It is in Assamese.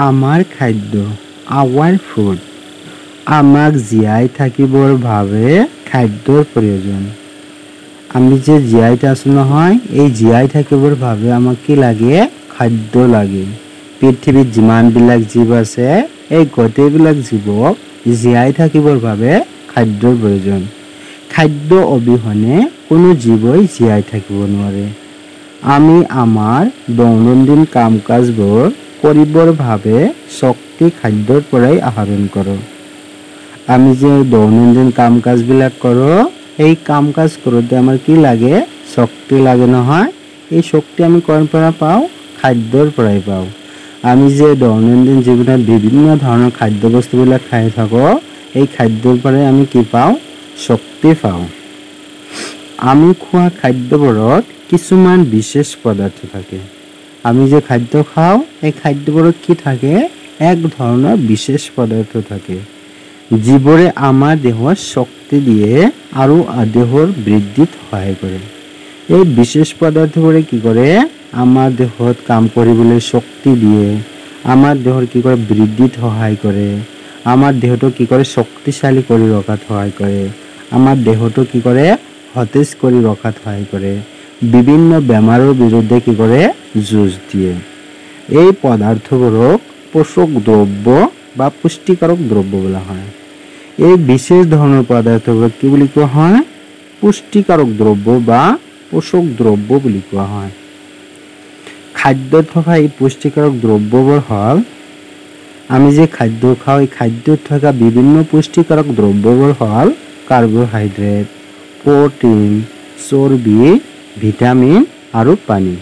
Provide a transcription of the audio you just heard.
আমাৰ খাদ্য, আৱাৰ ফুড। আমাক জীয়াই থাকিবৰ বাবে খাদ্যৰ প্ৰয়োজন। আমি যে জীয়াই আছো নহয়, এই জীয়াই থাকিবৰ বাবে আমাক কি লাগে? খাদ্য লাগে। পৃথিৱীত যিমানবিলাক জীৱ আছে, এই গোটেইবিলাক জীৱক জীয়াই থাকিবৰ বাবে খাদ্যৰ প্ৰয়োজন। খাদ্য অবিহনে কোনো জীৱই জীয়াই থাকিব নোৱাৰে। আমি আমাৰ দৈনন্দিন কাম কাজবোৰ কৰিবৰ বাবে শক্তি খাদ্যৰ পৰাই আহৰণ কৰোঁ। আমি যে দৈনন্দিন কাম কাজবিলাক কৰোঁ, এই কাম কাজ কৰোঁতে আমাৰ কি লাগে? শক্তি লাগে নহয়। এই শক্তি আমি ক'ৰ পৰা পাওঁ? খাদ্যৰ পৰাই পাওঁ। আমি যে দৈনন্দিন জীৱনত বিভিন্ন ধৰণৰ খাদ্য বস্তুবিলাক খাই থাকোঁ, এই খাদ্যৰ পৰাই আমি কি পাওঁ? শক্তি পাওঁ। আমি খোৱা খাদ্যবোৰত কিছুমান বিশেষ পদাৰ্থ থাকে। আমি যে খাদ্য খাওঁ, এই খাদ্যবোৰত কি থাকে? এক ধৰণৰ বিশেষ পদাৰ্থ থাকে, যিবোৰে আমাৰ দেহত শক্তি দিয়ে আৰু দেহৰ বৃদ্ধিত সহায় কৰে। এই বিশেষ পদাৰ্থবোৰে কি কৰে? আমাৰ দেহত কাম কৰিবলৈ শক্তি দিয়ে। আমাৰ দেহৰ কি কৰে? বৃদ্ধিত সহায় কৰে। আমাৰ দেহটো কি কৰে? শক্তিশালী কৰি ৰখাত সহায় কৰে। আমাৰ দেহটো কি কৰে? সতেজ কৰি ৰখাত সহায় কৰে। বিভিন্ন বেমাৰৰ বিৰুদ্ধে কি কৰে? যুঁজ দিয়ে। এই পদাৰ্থবোৰক পোষক দ্ৰব্য বা পুষ্টিকাৰক দ্ৰব্য বোলা হয়। এই বিশেষ ধৰণৰ পদাৰ্থবোৰক কি বুলি কোৱা হয়? পুষ্টিকাৰক দ্ৰব্য বা পোষক দ্ৰব্য বুলি কোৱা হয়। খাদ্যত থকা এই পুষ্টিকাৰক দ্ৰব্যবোৰ হ'ল, আমি যে খাদ্য খাওঁ, এই খাদ্যত থকা বিভিন্ন পুষ্টিকাৰক দ্ৰব্যবোৰ হ'ল কাৰ্বহাইড্ৰেট, প্ৰ'টিন, চৰ্বি, ভিটামিন আৰু পানী।